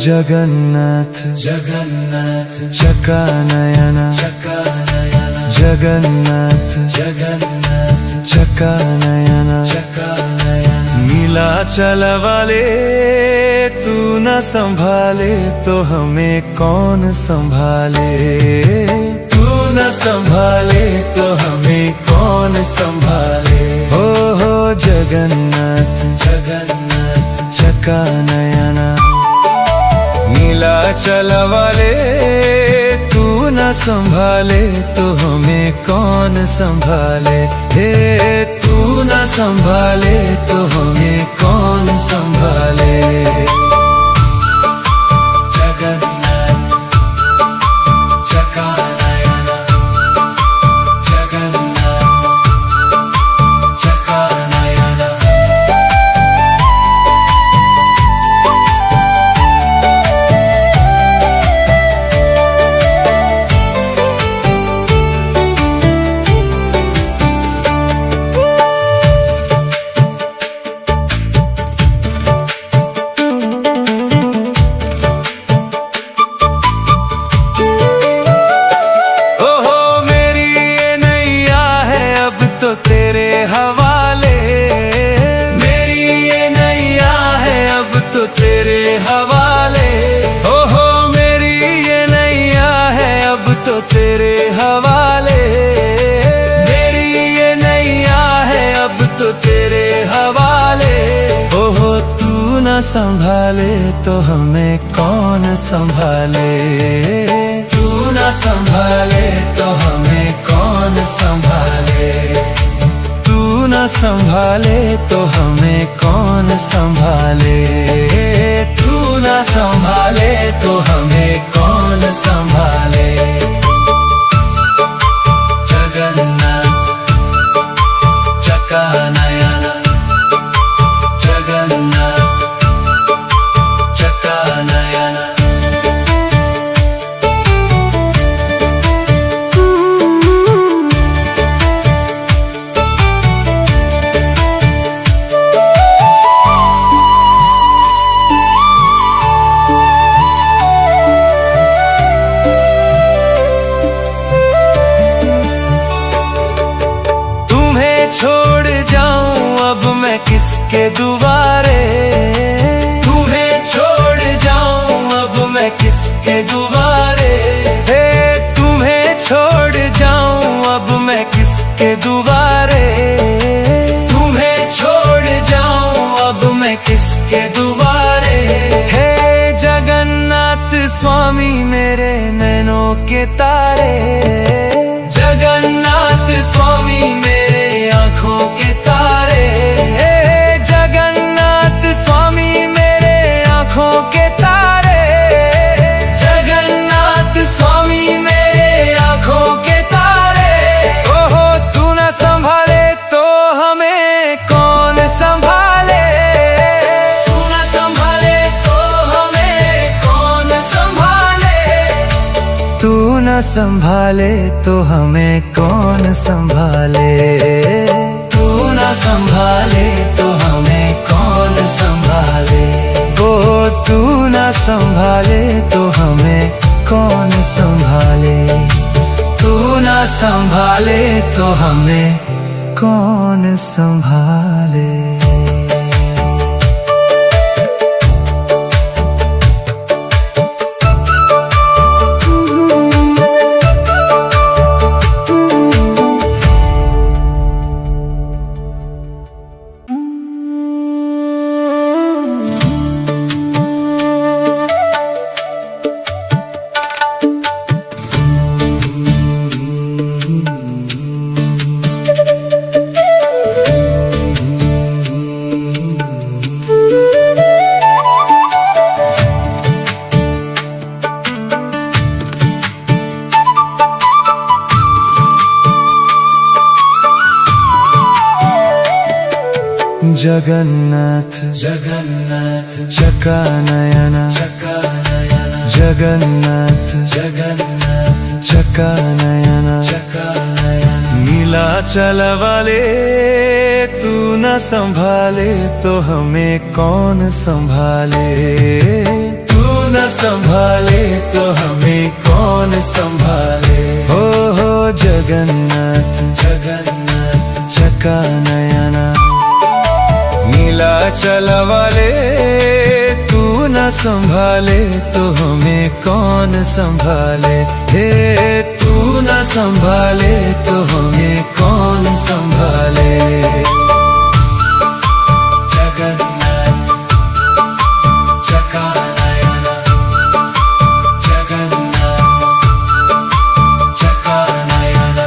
जगन्नाथ जगन्नाथ चकानयन चकानयन जगन्नाथ जगन्नाथ चकानयन चकानयन नीलाचल वाले तू न संभाले तो हमें कौन संभाले। तू न संभाले तो हमें कौन संभाले। हो जगन्नाथ जगन्नाथ चकानयन नीलाचल वाले तू न संभाले तो हमें कौन संभाले। हे तू न संभाले तो हमें कौन संभाले। जगन्नाथ चकानयन जगन्नाथ चकानयन तेरे हवाले। मेरी ये नैया है अब तो तेरे हवाले। ओहो मेरी ये नैया है अब तो तेरे हवाले। मेरी ये नैया है अब तो तेरे हवाले। ओहो तू न संभाले तो हमें कौन संभाले। तू न संभाले तो हमें कौन संभाले। तू न संभाले तो हमें कौन संभाले। तू न संभाले तो हमें कौन संभाले। जगन्नाथ चकानयन जगन्नाथ चकानयन छोड़ जाऊं अब मैं किसके दुआरे। तुम्हें छोड़ जाऊं अब मैं किसके दुआरे। हे तुम्हें छोड़ जाऊं अब मैं किसके दुआरे। तुम्हें छोड़ जाऊं अब मैं किसके दुआरे। हे जगन्नाथ स्वामी मेरे नैनों के तारे। जगन्नाथ स्वामी मेरे आँखों के तारे। हे जगन्नाथ स्वामी मेरे आँखों के तारे। जगन्नाथ स्वामी मेरे आँखों के तारे। ओहो तू न संभाले तो हमें कौन संभाले। तू न संभाले तो हमें कौन संभाले। तू न संभाले तो हमें कौन संभाले। तू न संभाले तो हमें कौन संभाले। ओ तू न संभाले तो हमें कौन संभाले। तू न संभाले तो हमें कौन संभाले। जगन्नाथ जगन्नाथ चकानयन चकानयन जगन्नाथ जगन्नाथ चकानयन चकानयन नीलाचल वाले तू न संभाले तो हमें कौन संभाले। तू न न संभाले तो हमें कौन संभाले। हो जगन्नाथ जगन्नाथ चका नयना, नीलाचल वाले तू न संभाले तो हमें कौन संभाले। हे तू न संभाले तो हमें कौन संभाले। जगन्नाथ चका नयना, जगन्नाथ चका नयना।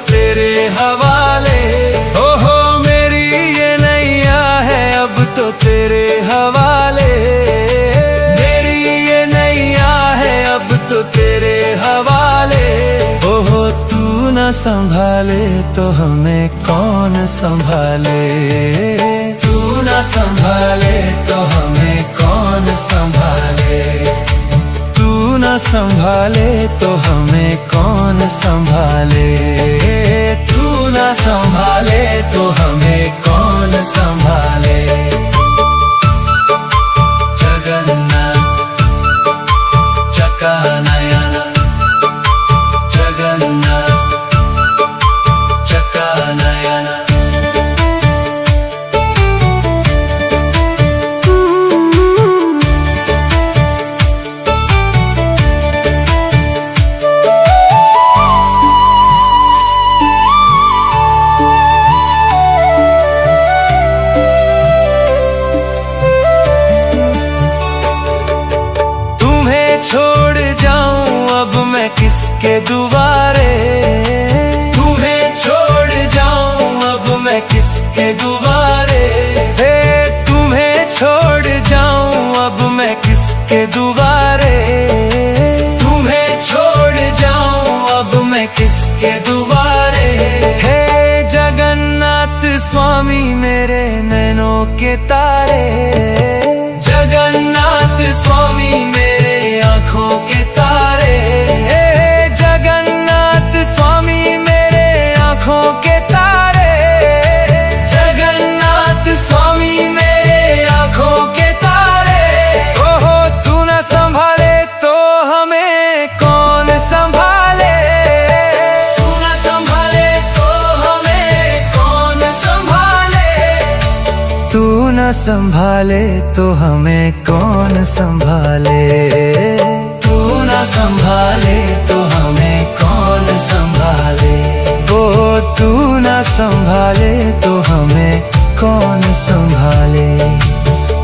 तेरे हवाले ओहो मेरी ये नैया है अब तो तेरे हवाले। मेरी ये नैया है अब तो तेरे हवाले। ओहो तू न संभाले तो हमें कौन संभाले। तू न संभाले तो हमें कौन संभाले। तू न संभाले तो हमें कौन संभाले। तू न संभाले तो हमें कौन संभाले। जगन्नाथ चका नयना, जगन्नाथ चका नयना। छोड़ जाऊं अब मैं किसके दुआरे। तुम्हें छोड़ जाऊं अब मैं किसके दुआरे। हे तुम्हें छोड़ जाऊं अब मैं किसके दुआरे। तुम्हें छोड़ जाऊं अब मैं किसके दुआरे। हे जगन्नाथ स्वामी मेरे नैनों के तारे। जगन्नाथ स्वामी मेरे आँखों के तारे। जगन्नाथ स्वामी मेरे आँखों के तारे। जगन्नाथ स्वामी मेरे आँखों के तारे। ओहो तू न संभाले तो हमें कौन संभाले। तू न संभाले तो हमें कौन संभाले। तू न संभाले तो हमें कौन संभाले। तू न संभाले तो हमें कौन संभाले। ओ तू न संभाले तो हमें कौन संभाले।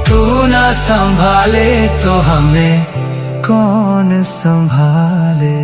तू न संभाले तो हमें कौन संभाले।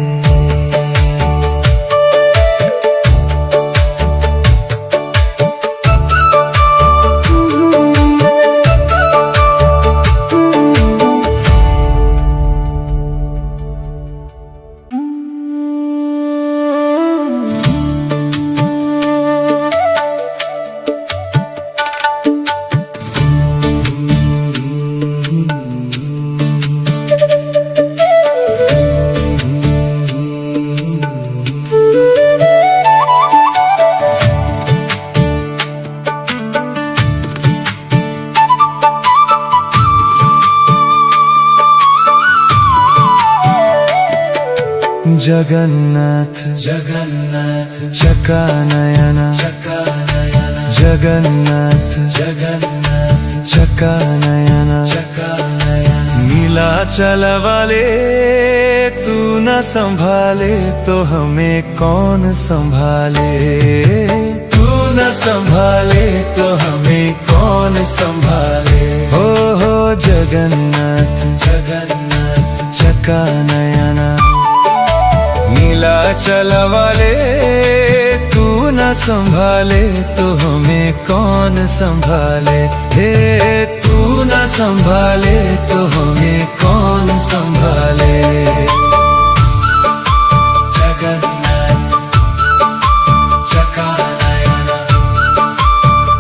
जगन्नाथ जगन्नाथ चका नयना, चका नयना। जगन्नाथ जगन्नाथ चका नयना, चका नयना। नीलाचल वाले तू न संभाले तो हमें कौन संभाले। तू न संभाले तो हमें कौन संभाले। हो जगन्नाथ जगन्नाथ चका नयना, नीलाचल वाले तू न संभाले तो हमें कौन संभाले। हे तू न संभाले तो हमें कौन संभाले। जगन्नाथ चकानयना,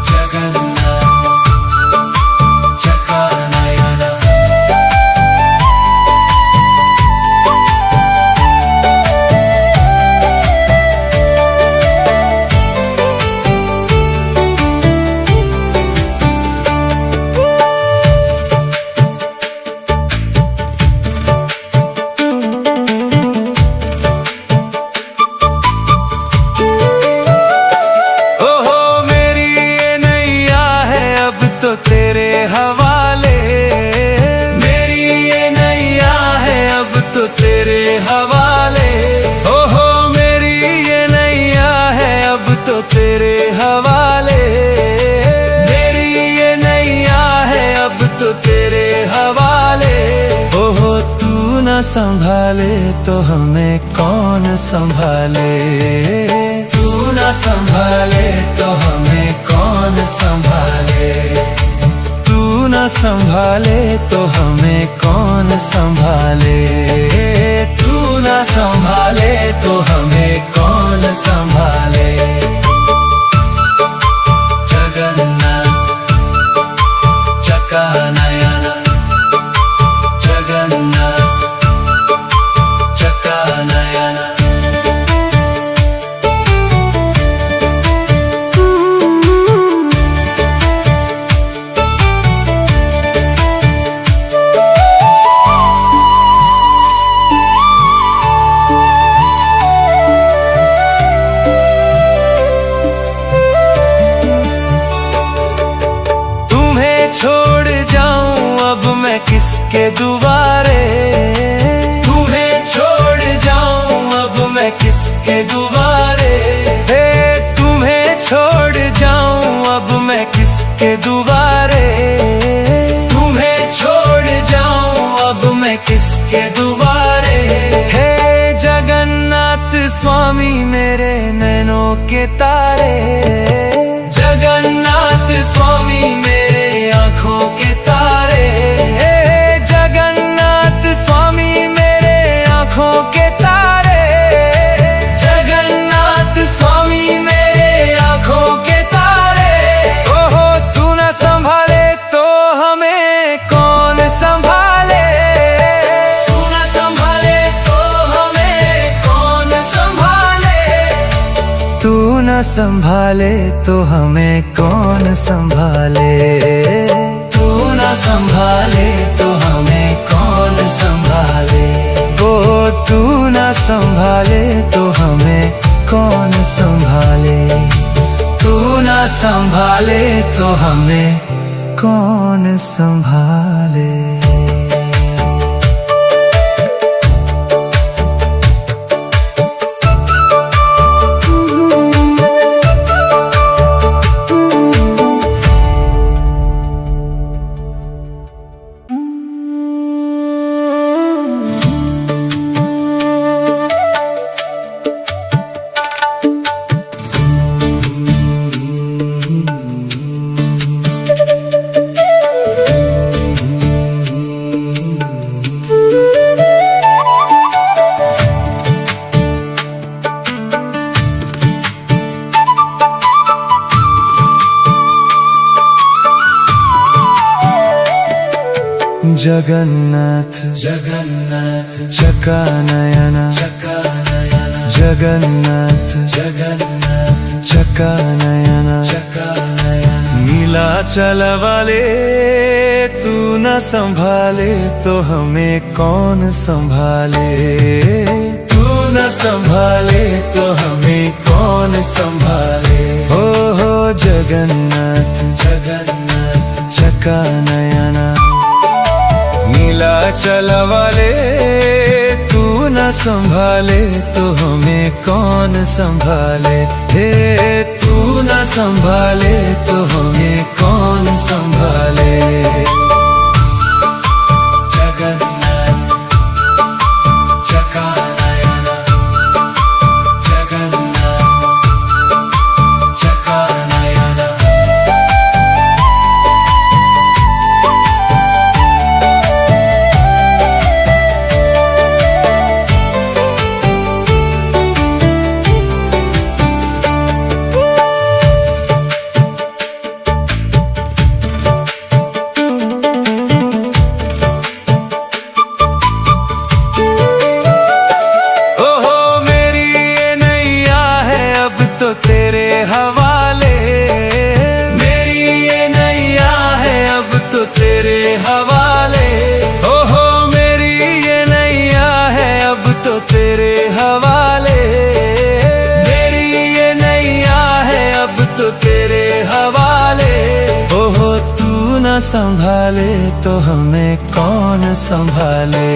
जगन्नाथ चकानयना। तेरे हवाले मेरी ये नैया है, अब तो तेरे हवाले। ओहो मेरी ये नैया है, अब तो तेरे हवाले। मेरी ये नैया है, अब तो तेरे हवाले। ओहो तू न संभाले तो हमें कौन संभाले। तू न संभाले तो हमें कौन संभाले। तू न संभाले तो हमें कौन संभाले। तू न संभाले तो हमें कौन संभाले। जगन्नाथ चकानयना, जगन्नाथ चकानयना। छोड़ जाऊं अब मैं किसके दुआरे। तुम्हें छोड़ जाऊं अब मैं किसके दुआरे। हे तुम्हें छोड़ जाऊं अब मैं किसके दुआरे। तुम्हें छोड़ जाऊं अब मैं किसके दुआरे। हे जगन्नाथ स्वामी मेरे नैनों के तारे। जगन्नाथ स्वामी मेरे आँखों के तारे। जगन्नाथ स्वामी मेरे आँखों के तारे। जगन्नाथ स्वामी मेरे आँखों के तारे। ओहो तू न संभाले तो हमें कौन संभाले। तू न संभाले तो हमें कौन संभाले। तू न संभाले तो हमें कौन संभाले। तू न संभाले तो हमें कौन संभाले। ओ तू न संभाले तो हमें कौन संभाले। तू न संभाले तो हमें कौन संभाले। जगन्नाथ जगन्नाथ चकानयना, चकानयना। जगन्नाथ जगन्नाथ चकानयना, चकानयना। नीलाचल वाले तू न संभाले तो हमें कौन संभाले। तू न संभाले तो हमें कौन संभाले। हो जगन्नाथ जगन्नाथ चकानयना। नीलाचल वाले तू न संभाले तो हमें कौन संभाले। हे तू न संभाले तो हमें कौन संभाले। जगन्नाथ चकानयना, जगन्नाथ चकानयना। संभाले तो हमें कौन संभाले,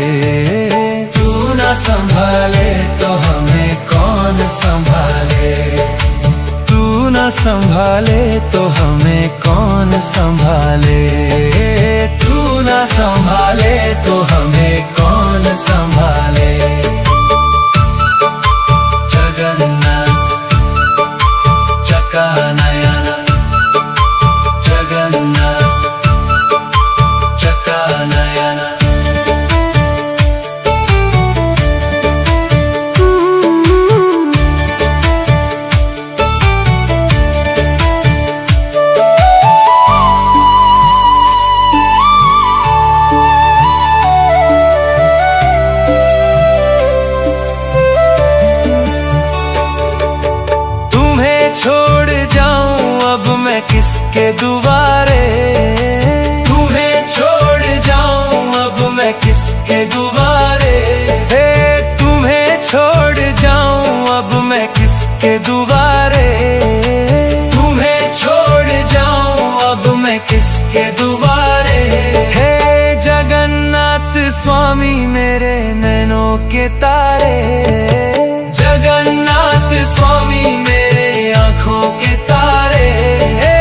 तू न संभाले तो हमें कौन संभाले, तू न संभाले तो हमें कौन संभाले, तू न संभाले तो हमें कौन संभाले। जगन्नाथ चकानयन, जगन्नाथ चकानयन। छोड़ जाऊं अब मैं किसके दुआरे, तुम्हें छोड़ जाऊं अब मैं किसके दुआरे, हे तुम्हें छोड़ जाऊं अब मैं किसके दुआरे, तुम्हें छोड़ जाऊं अब मैं किसके दुआरे। हे जगन्नाथ स्वामी मेरे नैनों के तारे, जगन्नाथ स्वामी मेरे आँखों के तारे, हे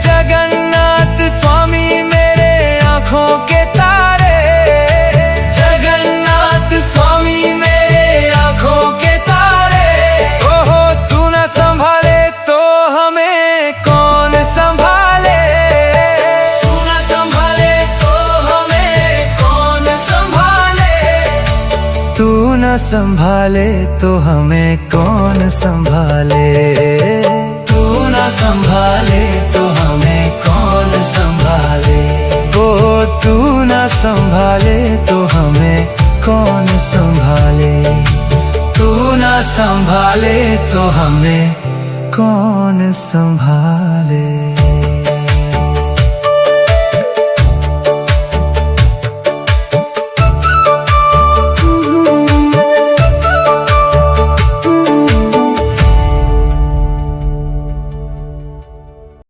जगन्नाथ स्वामी मेरे आँखों के तारे, जगन्नाथ स्वामी मेरे आँखों के तारे। ओहो तू न संभाले तो हमें कौन संभाले, तू न संभाले तो हमें कौन संभाले, तू न संभाले तो हमें कौन संभाले, तू न संभाले तो हमें कौन संभाले, ओ तू न संभाले तो हमें कौन संभाले, तू न संभाले तो हमें कौन संभाले।